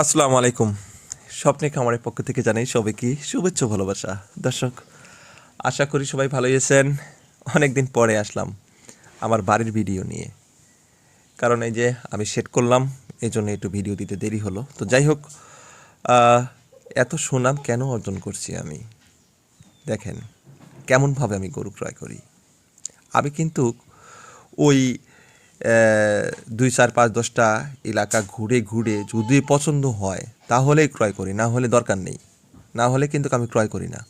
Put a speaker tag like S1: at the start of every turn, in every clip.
S1: আসসালামু আলাইকুম। স্বপ্নে খামারের পক্ষ থেকে জানাই সবাইকে শুভেচ্ছা ভালোবাসা। দর্শক, আশা করি সবাই ভালোই আছেন। অনেক দিন পরে আসলাম আমার বাড়ির ভিডিও নিয়ে, কারণ এই যে আমি সেট করলাম, এই জন্য একটু ভিডিও দিতে দেরি হলো। তো যাই হোক, আহ, এত সুনাম কেন অর্জন করছি আমি? দেখেন কেমনভাবে আমি গরু ক্রয় করি। আমি কিন্তু ওই 2 4 5 10টা এলাকা ঘুরে ঘুরে যদি পছন্দ হয় তাহলেই ক্রয় করি, না হলে দরকার নেই। না হলে কিন্তু আমি ক্রয় করি না।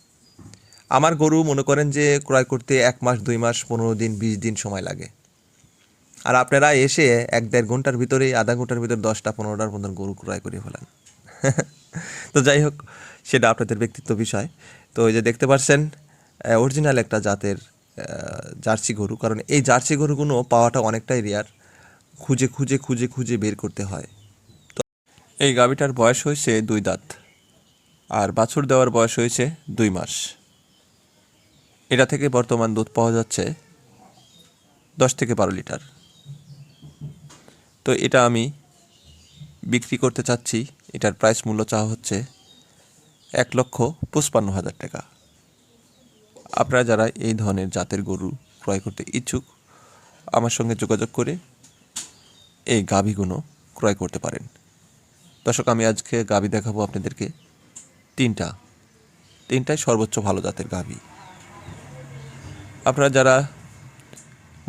S1: আমার গরু মনে করেন যে ক্রয় করতে 1 মাস 2 মাস 15 দিন 20 দিন সময় লাগে। আর আপনারা এসে 1 1.5 ঘন্টার ভিতরেই, আধা ঘন্টার ভিতরে 10টা 15টার মতন গরু ক্রয় করে ফেলেন। তো যাই হোক, সেটা আপনাদের ব্যক্তিত্ব বিষয়। তো এই যে দেখতে পাচ্ছেন, অরিজিনাল একটা জাতের জার্সি গরু, কারণ এই জার্সি গরুগুলো পাওয়াটা অনেকটাই রেয়ার। খুঁজে খুঁজে খুঁজে খুঁজে বের করতে হয়। এই গাভীটার বয়স হয়েছে 2 দাঁত, আর বাছুর দেওয়ার বয়স হয়েছে 2 মাস। এটা থেকে বর্তমান দুধ পাওয়া যাচ্ছে 10 থেকে 12 লিটার। তো এটা আমি বিক্রি করতে চাচ্ছি। এটার প্রাইস মূল্য চাওয়া হচ্ছে 1,55,000 টাকা। আপনারা যারা এই ধরনের জাতের গরু ক্রয় করতে ইচ্ছুক, আমার সঙ্গে যোগাযোগ করে এই গাভীগুলো ক্রয় করতে পারেন। দর্শক, আমি আজকে গাভী দেখাবো আপনাদেরকে 3টা। 3টাই সর্বোচ্চ ভালো জাতের গাভী। আপনারা যারা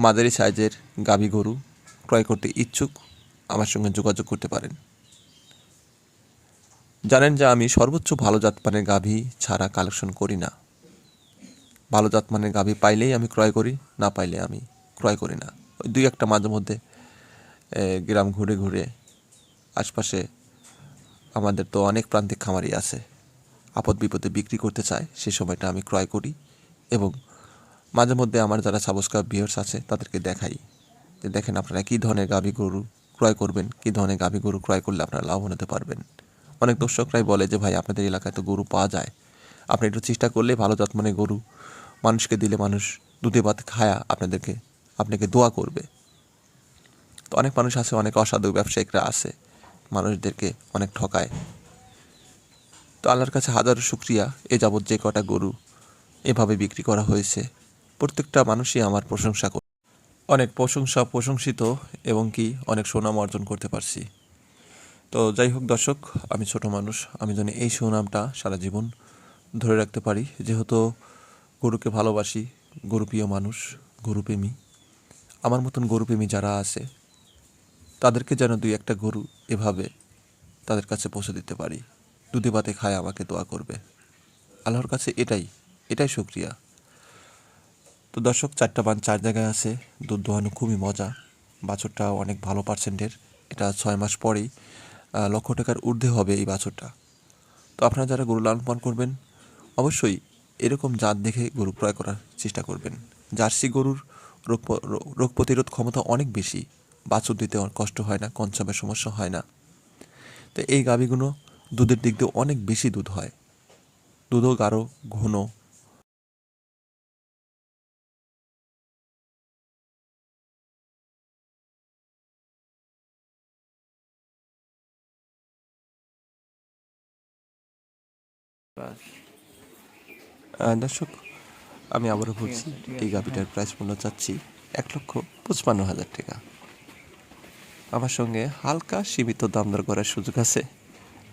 S1: মাঝারি সাইজের গাভী গরু ক্রয় করতে ইচ্ছুক, আমার সঙ্গে যোগাযোগ করতে পারেন। জানেন যে আমি সর্বোচ্চ ভালো জাতমানের গাভী ছাড়া কালেকশন করি না। ভালো জাতমানের গাভী পাইলেই আমি ক্রয় করি, না পাইলে আমি ক্রয় করি না। ওই 2-1টা মাঝে মধ্যে গ্রাম ঘুরে ঘুরে আশপাশে আমাদের তো অনেক প্রান্তিক খামারি আছে, আপদ বিপদে বিক্রি করতে চায়, সে সময়টা আমি ক্রয় করি। এবং মাঝে মধ্যে আমার যারা সাবস্ক্রাইব ভিউয়ার্স আছে তাদেরকে দেখাই যে দেখেন আপনারা কী ধরনের গাভী গরু ক্রয় করবেন, কী ধরনের গাভী গরু ক্রয় করলে আপনারা লাভবান হতে পারবেন। অনেক দর্শকরাই বলে যে ভাই, আপনাদের এলাকায় তো গরু পাওয়া যায়, আপনি একটু চেষ্টা করলে ভালো জাতমানের গরু মানুষকে দিলে মানুষ দুধে ভাত খায়া আপনাকে দোয়া করবে। তো অনেক মানুষ আছে, অনেক অসাধু ব্যবসায়িকরা আছে, মানুষদেরকে অনেক ঠকায়। তো আল্লাহর কাছে হাজারো শুকরিয়া, এ যাবৎ যে কটা গরু এভাবে বিক্রি করা হয়েছে, প্রত্যেকটা মানুষই আমার প্রশংসা করে, অনেক প্রশংসিত, এবং কি অনেক সুনাম অর্জন করতে পারছি। তো যাই হোক দর্শক, আমি ছোট মানুষ, আমি যেন এই সুনামটা সারা জীবন ধরে রাখতে পারি, যেহেতু গরুকে ভালোবাসি, গরুপ্রিয় মানুষ, গরুপ্রেমী। আমার মতন গরুপ্রেমী যারা আছে তাদেরকে যেন 2-1টা গরু এভাবে তাদের কাছে পৌঁছে দিতে পারি, দুধে ভাতে খায় আমাকে দোয়া করবে। আল্লাহর কাছে এটাই শুকরিয়া। তো দর্শক, 4টা বান 4 জায়গায় আছে, দুধ দোহানো খুবই মজা। বাছুরটা অনেক ভালো পার্সেন্টের। এটা 6 মাস পরেই লক্ষ টাকার ঊর্ধ্বে হবে এই বাছুরটা। তো আপনারা যারা গরু লালন পালন করবেন, অবশ্যই এরকম জাত দেখে গরু ক্রয় করার চেষ্টা করবেন। জার্সি গরুর রোগ প্রতিরোধ ক্ষমতা অনেক বেশি, বাছুর দিতে কষ্ট হয় না, কনসামের সমস্যা হয় না। তো এই গাভীগুলো দুধের দিক দিয়ে অনেক বেশি দুধ হয়, দুধও গাঢ় ঘন। দর্শক, আমি আবারও বলছি, এই গাভীটার প্রাইস মূল্য চাচ্ছি 1,55,000 টাকা। আমার সঙ্গে হালকা সীমিত দামদর করার সুযোগ আছে,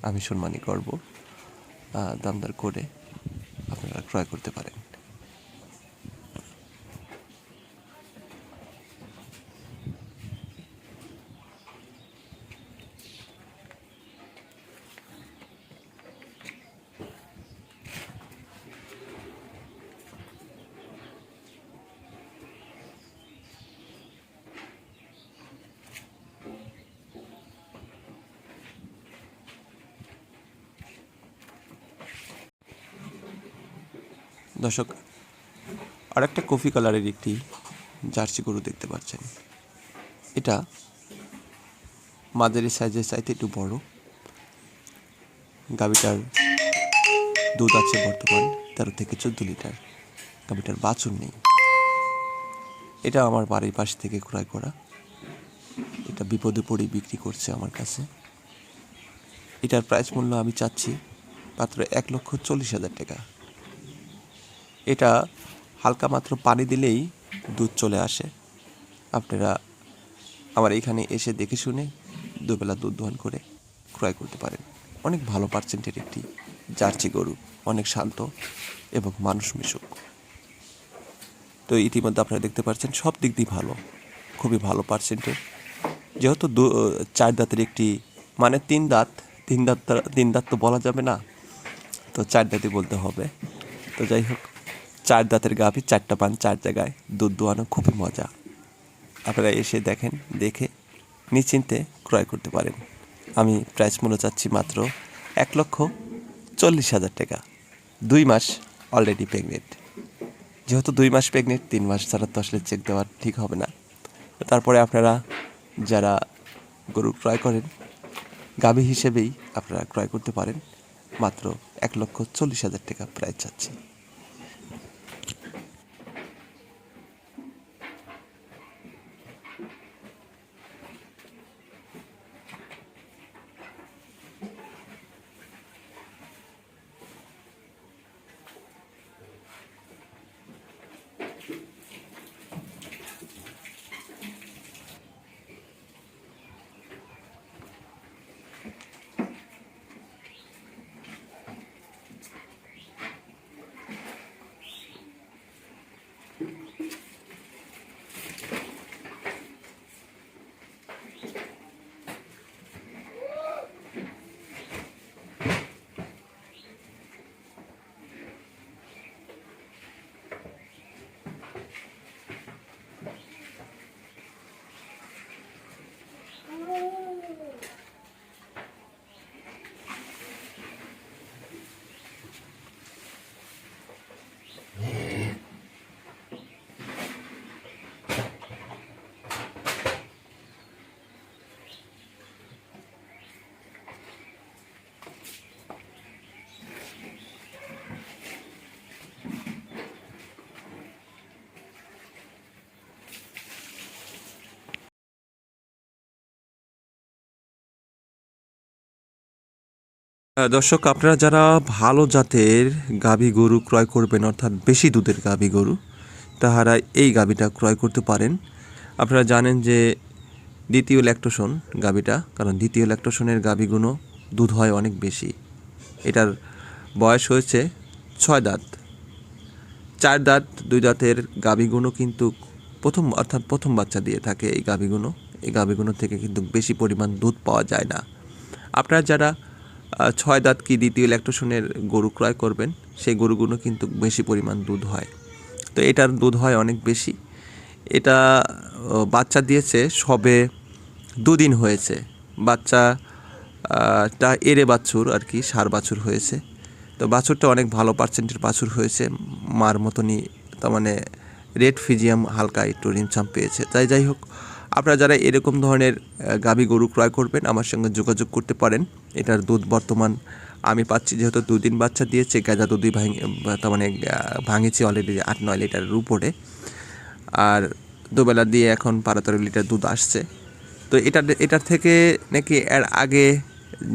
S1: আমি সম্মানী করব। দামদর করে আপনারা ক্রয় করতে পারেন। দর্শক, আরেকটা কফি কালারের একটি জার্সি গরু দেখতে পাচ্ছেন। এটা মাঝারি সাইজের চাইতে একটু বড়। গাভীটার দুধ আছে বর্তমান 13 থেকে 14 লিটার। গাভীটার বাছুর নেই। এটা আমার বাড়ির পাশ থেকে ক্রয় করা। এটা বিপদে পড়ে বিক্রি করছে আমার কাছে। এটার প্রাইস মূল্য আমি চাচ্ছি মাত্র 1,40,000 টাকা। এটা হালকা মাত্র পানি দিলেই দুধ চলে আসে। আপনারা আমার এখানে এসে দেখে শুনে দুবেলা দুধ দোহন করে ক্রয় করতে পারেন। অনেক ভালো পার্সেন্টের একটি জার্সি গরু, অনেক শান্ত এবং মানুষ মিশুক। তো ইতিমধ্যে আপনারা দেখতে পাচ্ছেন সব দিক দিয়ে ভালো, খুবই ভালো পার্সেন্টের। যেহেতু 4 দাঁতের একটি মানে 3 দাঁত, 3 দাঁত তো বলা যাবে না, তো 4 দাঁতই বলতে হবে। তো যাই হোক, 4 দাঁতের গাভী, 4টা পান 4 জায়গায়, দুধ দোয়ানো খুবই মজা। আপনারা এসে দেখেন, দেখে নিশ্চিন্তে ক্রয় করতে পারেন। আমি প্রাইস মূল্য চাচ্ছি মাত্র 1,40,000 টাকা। 2 মাস অলরেডি প্রেগনেন্ট। যেহেতু 2 মাস প্রেগনেন্ট, 3 মাস ছাড়া তো আসলে চেক দেওয়া ঠিক হবে না। তারপরে আপনারা যারা গরু ক্রয় করেন, গাভী হিসেবেই আপনারা ক্রয় করতে পারেন। মাত্র 1,40,000 টাকা প্রাইস চাচ্ছি। দর্শক, আপনারা যারা ভালো জাতের গাভী গরু ক্রয় করবেন, অর্থাৎ বেশি দুধের গাভী গরু, তাহারা এই গাভীটা ক্রয় করতে পারেন। আপনারা জানেন যে দ্বিতীয় ল্যাকটোশন গাভীটা, কারণ দ্বিতীয় ল্যাকটোশনের গাভীগুলো দুধ হয় অনেক বেশি। এটার বয়স হয়েছে 6 দাঁত। 4 দাঁত 2 দাঁতের গাভীগুলো কিন্তু প্রথম বাচ্চা দিয়ে থাকে। এই গাভীগুলো থেকে কিন্তু বেশি পরিমাণ দুধ পাওয়া যায় না। আপনারা যারা 6 দাঁত কি দ্বিতীয় ল্যাকটোশনের গরু ক্রয় করবেন, সেই গরুগুলো কিন্তু বেশি পরিমাণ দুধ হয়। তো এটার দুধ হয় অনেক বেশি। এটা বাচ্চা দিয়েছে সবে 2 দিন হয়েছে। বাচ্চাটা এরে বাছুর আর কি, ষাঁড় বাছুর হয়েছে। তো বাছুরটা অনেক ভালো পার্সেন্টের বাছুর হয়েছে, মার মতনই, তার মানে রেড ফিজিয়াম হালকা একটু রিমছাম পেয়েছে। যাই হোক, আপনারা যারা এরকম ধরনের গাভী গরু ক্রয় করবেন, আমার সঙ্গে যোগাযোগ করতে পারেন। এটার দুধ বর্তমান আমি পাচ্ছি, যেহেতু 2 দিন বাচ্চা দিয়েছে, গাঁজা দুধই তার মানে ভাঙেছি অলরেডি 8-9 লিটারের উপরে। আর দুবেলা দিয়ে এখন 12-13 লিটার দুধ আসছে। তো এটার থেকে নাকি এর আগে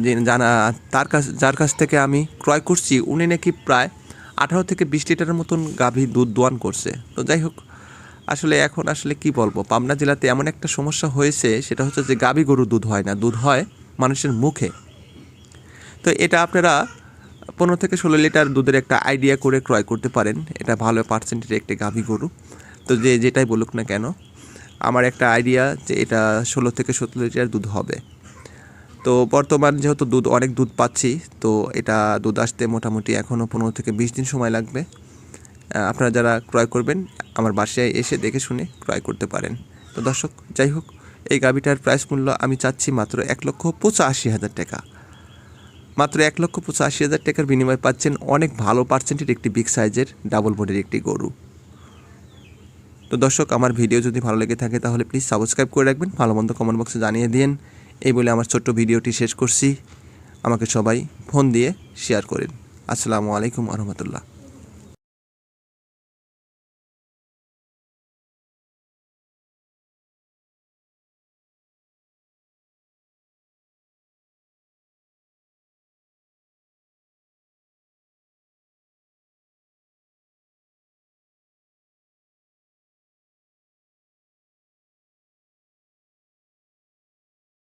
S1: যে যার কাছ থেকে আমি ক্রয় করছি, উনি নাকি প্রায় 18 থেকে 20 লিটারের মতন গাভী দুধ দোয়ান করছে। তো যাই হোক, এখন কি বলবো, পাবনা জেলাতে এমন একটা সমস্যা হয়েছে, সেটা হচ্ছে যে গাভী গরুর দুধ হয় না, দুধ হয় মানুষের মুখে। তো এটা আপনারা 15 থেকে 16 লিটার দুধের একটা আইডিয়া করে ক্রয় করতে পারেন। এটা ভালো পার্সেন্টের একটি গাভী গরু। তো যেটাই বলুক না কেন, আমার একটা আইডিয়া যে এটা 16 থেকে 17 লিটার দুধ হবে। তো বর্তমান যেহেতু অনেক দুধ পাচ্ছি, তো এটা দুধ আসতে মোটামুটি এখনও 15 থেকে 20 দিন সময় লাগবে। আপনারা যারা ক্রয় করবেন, আমার বাসায় এসে দেখে শুনে ক্রয় করতে পারেন। তো দর্শক, যাই হোক, এই গাভীটার প্রাইস মূল্য আমি চাচ্ছি মাত্র 1,85,000 টাকা। মাত্র 1,85,000 টাকার বিনিময়ে পাচ্ছেন অনেক ভালো পার্সেন্টের একটি বিগ সাইজের ডাবল বডির একটি গরু। তো দর্শক, আমার ভিডিও যদি ভালো লেগে থাকে তাহলে প্লিজ সাবস্ক্রাইব করে রাখবেন, ভালো মন্দ কমেন্ট বক্সে জানিয়ে দিন। এই বলে আমার ছোট্ট ভিডিওটি শেষ করছি। আমাকে সবাই ফোন দিয়ে শেয়ার করেন। আসসালামু আলাইকুম আ রহমতুল্লাহ।